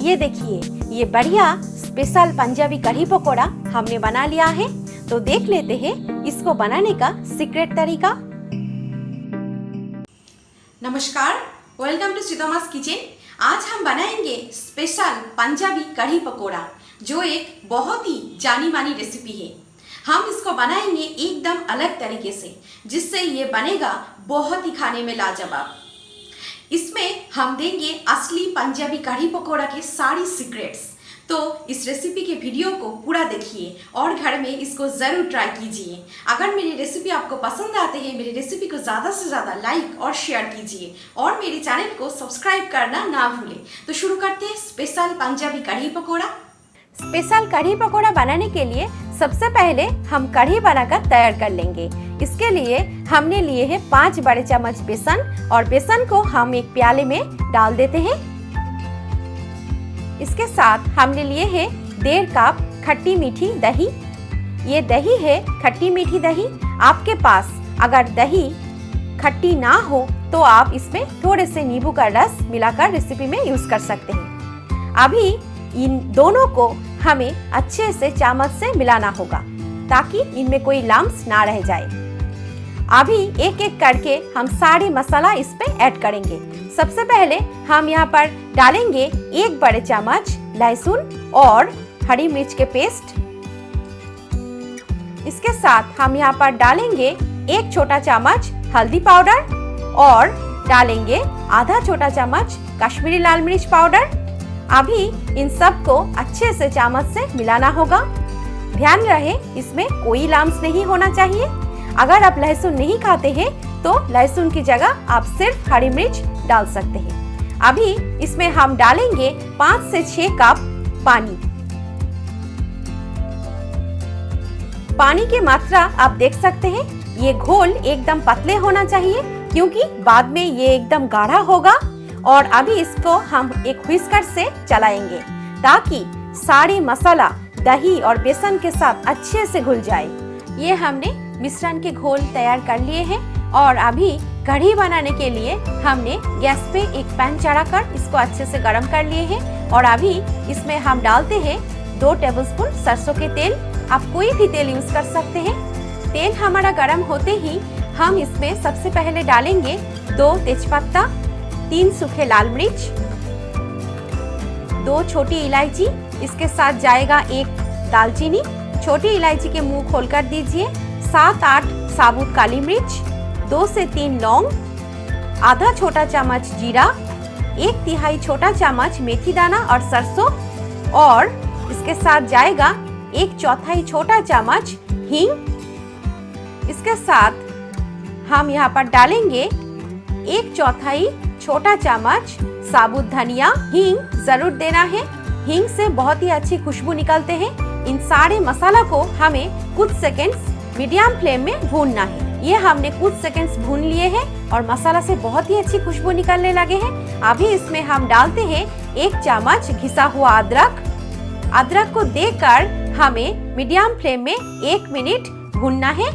ये देखिए, ये बढ़िया स्पेशल पंजाबी कढ़ी पकोड़ा हमने बना लिया है। तो देख लेते हैं इसको बनाने का सीक्रेट तरीका। नमस्कार, वेलकम टू श्रीतमास किचन। आज हम बनाएंगे स्पेशल पंजाबी कढ़ी पकोड़ा, जो एक बहुत ही जानी मानी रेसिपी है। हम इसको बनाएंगे एकदम अलग तरीके से, जिससे ये बनेगा बहुत ही खाने में लाजवाब। इसमें हम देंगे असली पंजाबी कढ़ी पकोड़ा के सारी सीक्रेट्स। तो इस रेसिपी के वीडियो को पूरा देखिए और घर में इसको ज़रूर ट्राई कीजिए। अगर मेरी रेसिपी आपको पसंद आते हैं, मेरी रेसिपी को ज़्यादा से ज़्यादा लाइक और शेयर कीजिए और मेरे चैनल को सब्सक्राइब करना ना भूलें। तो शुरू करते हैं स्पेशल पंजाबी कढ़ी पकोड़ा। स्पेशल कढ़ी पकोड़ा बनाने के लिए सबसे पहले हम कढ़ी बनाकर तैयार कर लेंगे। इसके लिए हमने लिए हैं 5 बड़े चम्मच बेसन और बेसन को हम एक प्याले में डाल देते हैं। इसके साथ हमने लिए हैं 1.5 कप खट्टी मीठी दही। ये दही है खट्टी मीठी दही। आपके पास अगर दही खट्टी ना हो तो आप इसमें थोड़े से नींबू का रस मिलाकर रेसिपी में यूज कर सकते हैं। अभी इन दोनों को हमें अच्छे से चम्मच से मिलाना होगा ताकि इनमें कोई लम्स ना रह जाए। अभी एक एक करके हम सारे मसाला इस पे ऐड करेंगे। सबसे पहले हम यहाँ पर डालेंगे 1 बड़े चम्मच लहसुन और हरी मिर्च के पेस्ट। इसके साथ हम यहाँ पर डालेंगे 1 छोटा चम्मच हल्दी पाउडर और डालेंगे आधा छोटा चम्मच कश्मीरी लाल मिर्च पाउडर। अभी इन सब को अच्छे से चम्मच से मिलाना होगा। ध्यान रहे इसमें कोई लम्स नहीं होना चाहिए। अगर आप लहसुन नहीं खाते हैं तो लहसुन की जगह आप सिर्फ हरी मिर्च डाल सकते हैं। अभी इसमें हम डालेंगे 5 से 6 कप पानी। पानी की मात्रा आप देख सकते हैं। ये घोल एकदम पतले होना चाहिए क्योंकि बाद में ये एकदम गाढ़ा होगा। और अभी इसको हम एक व्हिस्कर से चलाएंगे ताकि सारी मसाला दही और बेसन के साथ अच्छे से घुल जाए। ये हमने मिश्रण के घोल तैयार कर लिए हैं और अभी कढ़ी बनाने के लिए हमने गैस पे एक पैन चढ़ाकर इसको अच्छे से गर्म कर लिए हैं। और अभी इसमें हम डालते हैं 2 टेबलस्पून सरसों के तेल। आप कोई भी तेल यूज कर सकते हैं। तेल हमारा गर्म होते ही हम इसमें सबसे पहले डालेंगे 2 तेजपत्ता, 3 सूखे लाल मिर्च, 2 छोटी इलायची। इसके साथ जाएगा 1 दालचीनी। छोटी इलायची के मुंह खोलकर दीजिए। 7-8 साबुत काली मिर्च, 2 से 3 लौंग, आधा छोटा चम्मच जीरा, 1/3 छोटा चम्मच मेथी दाना और सरसों और इसके साथ जाएगा 1/4 छोटा चम्मच हींग। इसके साथ हम यहाँ पर डालेंगे 1/4 छोटा चम्मच साबुत धनिया। हींग जरूर देना है। हींग से बहुत ही अच्छी खुशबू निकलते हैं। इन सारे मसाला को हमें कुछ सेकंड्स मीडियम फ्लेम में भूनना है। ये हमने कुछ सेकंड्स भून लिए हैं और मसाला से बहुत ही अच्छी खुशबू निकलने लगे हैं। अभी इसमें हम डालते हैं 1 चम्मच घिसा हुआ अदरक। अदरक को देकर हमें मीडियम फ्लेम में 1 मिनट भूनना है।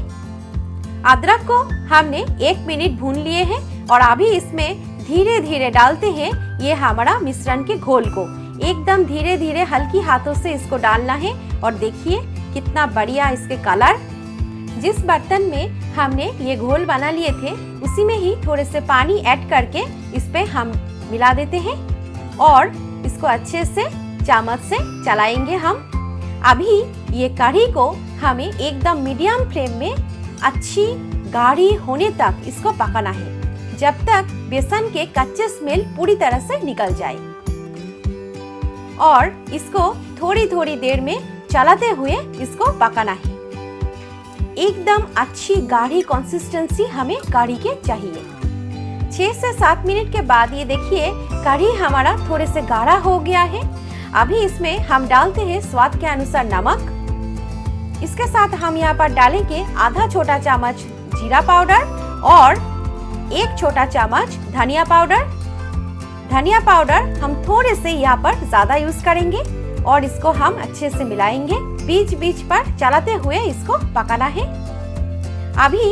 अदरक को हमने 1 मिनट भून लिए हैं और अभी इसमें धीरे धीरे डालते हैं ये हमारा मिश्रण के घोल को। एकदम धीरे धीरे हल्की हाथों से इसको डालना है। और देखिए कितना बढ़िया इसके कलर। जिस बर्तन में हमने ये घोल बना लिए थे उसी में ही थोड़े से पानी ऐड करके इस पे हम मिला देते हैं और इसको अच्छे से चम्मच से चलाएंगे हम। अभी ये कढ़ी को हमें एकदम मीडियम फ्लेम में अच्छी गाढ़ी होने तक इसको पकाना है, जब तक बेसन के कच्चे स्मेल पूरी तरह से निकल जाए। और इसको थोड़ी थोड़ी देर में चलाते हुए इसको पकाना है। एकदम अच्छी गाढ़ी कंसिस्टेंसी हमें कढ़ी के चाहिए। 6 से 7 मिनट के बाद ये देखिए कढ़ी हमारा थोड़े से गाढ़ा हो गया है। अभी इसमें हम डालते हैं स्वाद के अनुसार नमक। इसके साथ हम यहाँ पर डालेंगे आधा छोटा चम्मच जीरा पाउडर और 1 छोटा चम्मच धनिया पाउडर। धनिया पाउडर हम थोड़े से यहाँ पर ज्यादा यूज करेंगे और इसको हम अच्छे से मिलाएंगे। बीच बीच पर चलाते हुए इसको पकाना है। अभी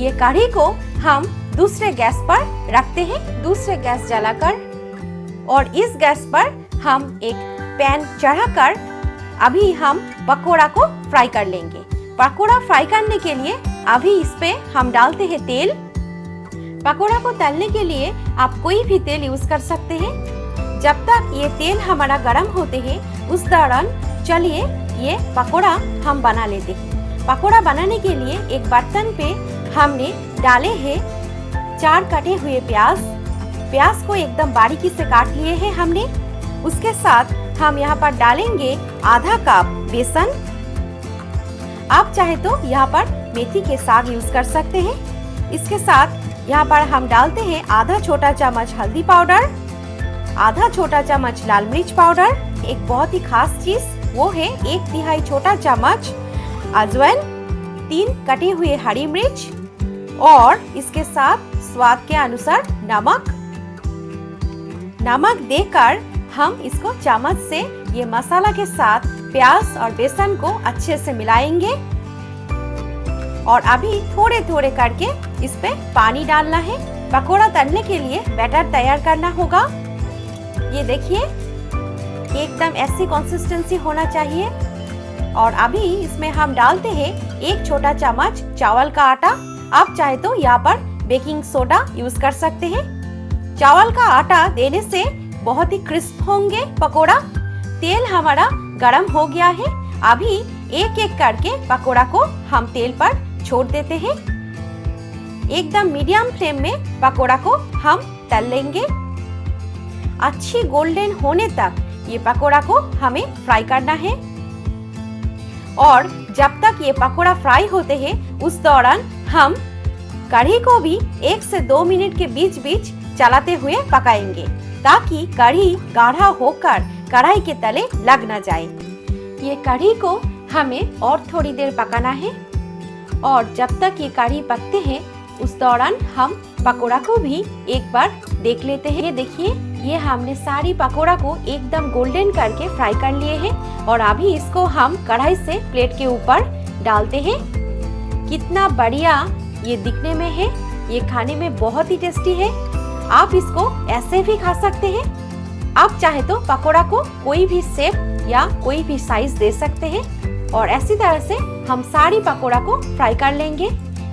ये कढ़ी को हम दूसरे गैस पर रखते हैं, दूसरे गैस जलाकर, और इस गैस पर हम एक पैन चढ़ाकर अभी हम पकोड़ा को फ्राई कर लेंगे। पकोड़ा फ्राई करने के लिए अभी इस पे हम डालते हैं तेल। पकोड़ा को तलने के लिए आप कोई भी तेल यूज कर सकते हैं। जब तक ये तेल हमारा गर्म होते हैं उस दौरान चलिए ये पकोड़ा हम बना लेते हैं। पकोड़ा बनाने के लिए एक बर्तन पे हमने डाले हैं 4 कटे हुए प्याज। प्याज को एकदम बारीकी से काट लिए हैं हमने। उसके साथ हम यहाँ पर डालेंगे आधा कप बेसन। आप चाहे तो यहाँ पर मेथी के साग यूज कर सकते हैं। इसके साथ यहाँ पर हम डालते हैं आधा छोटा चम्मच हल्दी पाउडर, आधा छोटा चम्मच लाल मिर्च पाउडर। एक बहुत ही खास चीज वो है 1/3 छोटा चम्मच अजवाइन, 3 कटे हुए हरी मिर्च और इसके साथ स्वाद के अनुसार नमक। नमक देकर हम इसको चम्मच से ये मसाला के साथ प्याज और बेसन को अच्छे से मिलाएंगे और अभी थोड़े थोड़े करके इस पे पानी डालना है। पकोड़ा तलने के लिए बैटर तैयार करना होगा। ये देखिए एकदम ऐसी कंसिस्टेंसी होना चाहिए। और अभी इसमें हम डालते हैं 1 छोटा चम्मच चावल का आटा। आप चाहे तो यहाँ पर बेकिंग सोडा यूज कर सकते हैं। चावल का आटा देने से बहुत ही क्रिस्प होंगे पकोड़ा। तेल हमारा गरम हो गया है। अभी एक एक करके पकोड़ा को हम तेल पर छोड़ देते हैं। एकदम मीडियम फ्लेम में पकोड़ा को हम तल लेंगे। अच्छी गोल्डन होने तक ये पकोड़ा को हमें फ्राई करना है। और जब तक ये पकोड़ा फ्राई होते हैं उस दौरान हम कढ़ी को भी 1 से 2 मिनट के बीच बीच चलाते हुए पकाएंगे ताकि कढ़ी गाढ़ा होकर कढ़ाई के तले लग न जाए। ये कढ़ी को हमें और थोड़ी देर पकाना है। और जब तक ये कढ़ी पकते हैं उस दौरान हम पकोड़ा को भी एक बार देख लेते हैं। ये देखिए ये हमने सारी पकोड़ा को एकदम गोल्डन करके फ्राई कर लिए हैं और अभी इसको हम कढ़ाई से प्लेट के ऊपर डालते हैं। कितना बढ़िया ये दिखने में है। ये खाने में बहुत ही टेस्टी है। आप इसको ऐसे भी खा सकते हैं। आप चाहे तो पकोड़ा को कोई भी शेप या कोई भी साइज दे सकते हैं। और ऐसी तरह से हम सारी पकोड़ा को फ्राई कर लेंगे।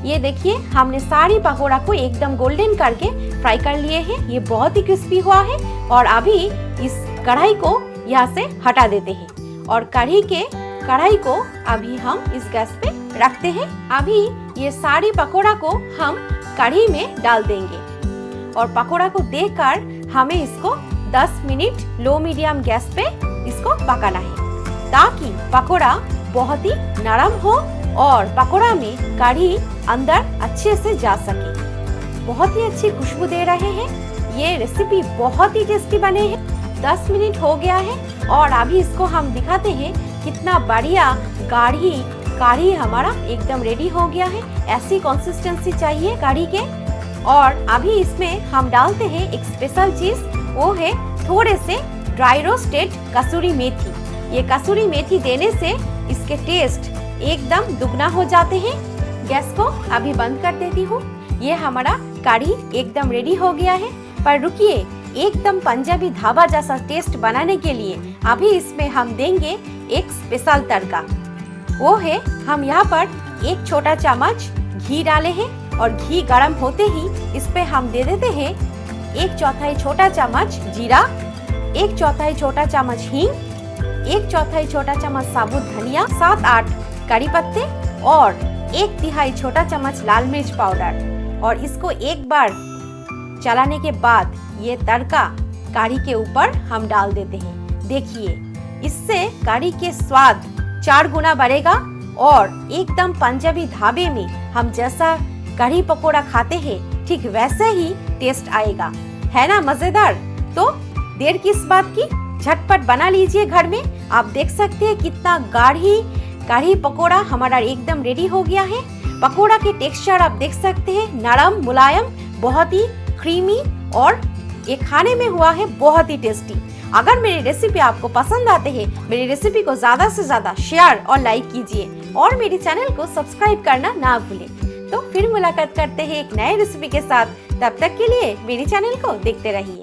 ये देखिए हमने सारी पकोड़ा को एकदम गोल्डन करके फ्राई कर लिए हैं। ये बहुत ही क्रिस्पी हुआ है। और अभी इस कढ़ाई को यहाँ से हटा देते हैं और कढ़ाई को अभी हम इस गैस पे रखते हैं। अभी ये सारी पकोड़ा को हम कढ़ी में डाल देंगे और पकोड़ा को देकर हमें इसको 10 मिनट लो मीडियम गैस पे इसको पकाना है ताकि पकोड़ा बहुत ही नरम हो और पकोड़ा में कढ़ी अंदर अच्छे से जा सके। बहुत ही अच्छी खुशबू दे रहे हैं। ये रेसिपी बहुत ही टेस्टी बने हैं। 10 मिनट हो गया है और अभी इसको हम दिखाते हैं कितना बढ़िया कढ़ी हमारा एकदम रेडी हो गया है। ऐसी कंसिस्टेंसी चाहिए कढ़ी के। और अभी इसमें हम डालते हैं एक स्पेशल चीज, वो है थोड़े से ड्राई रोस्टेड कसूरी मेथी। ये कसूरी मेथी देने से इसके टेस्ट एकदम दुगना हो जाते हैं। गैस को अभी बंद कर देती हूँ। ये हमारा कढ़ी एकदम रेडी हो गया है। पर रुकिए, एकदम पंजाबी ढाबा जैसा टेस्ट बनाने के लिए अभी इसमें हम देंगे एक स्पेशल तड़का। वो है हम यहाँ पर 1 छोटा चम्मच घी डाले हैं और घी गरम होते ही इस पे हम दे देते हैं 1/4 छोटा चम्मच जीरा, 1/4 छोटा चम्मच हींग, 1/4 छोटा चम्मच साबुत धनिया, 7-8 कड़ी पत्ते और 1/3 छोटा चम्मच लाल मिर्च पाउडर। और इसको एक बार चलाने के बाद ये तड़का कढ़ी के ऊपर हम डाल देते हैं। देखिए इससे कढ़ी के स्वाद 4 गुना बढ़ेगा और एकदम पंजाबी ढाबे में हम जैसा कढ़ी पकोड़ा खाते हैं ठीक वैसे ही टेस्ट आएगा। है ना मजेदार? तो देर किस बात की, झटपट बना लीजिए घर में। आप देख सकते हैं कितना गाढ़ी कढ़ी पकोड़ा हमारा एकदम रेडी हो गया है। पकोड़ा के टेक्सचर आप देख सकते हैं, नरम मुलायम, बहुत ही क्रीमी और ये खाने में हुआ है बहुत ही टेस्टी। अगर मेरी रेसिपी आपको पसंद आते हैं, मेरी रेसिपी को ज्यादा से ज्यादा शेयर और लाइक कीजिए और मेरे चैनल को सब्सक्राइब करना ना भूलें। तो फिर मुलाकात करते हैं एक नए रेसिपी के साथ। तब तक के लिए मेरे चैनल को देखते रहिए।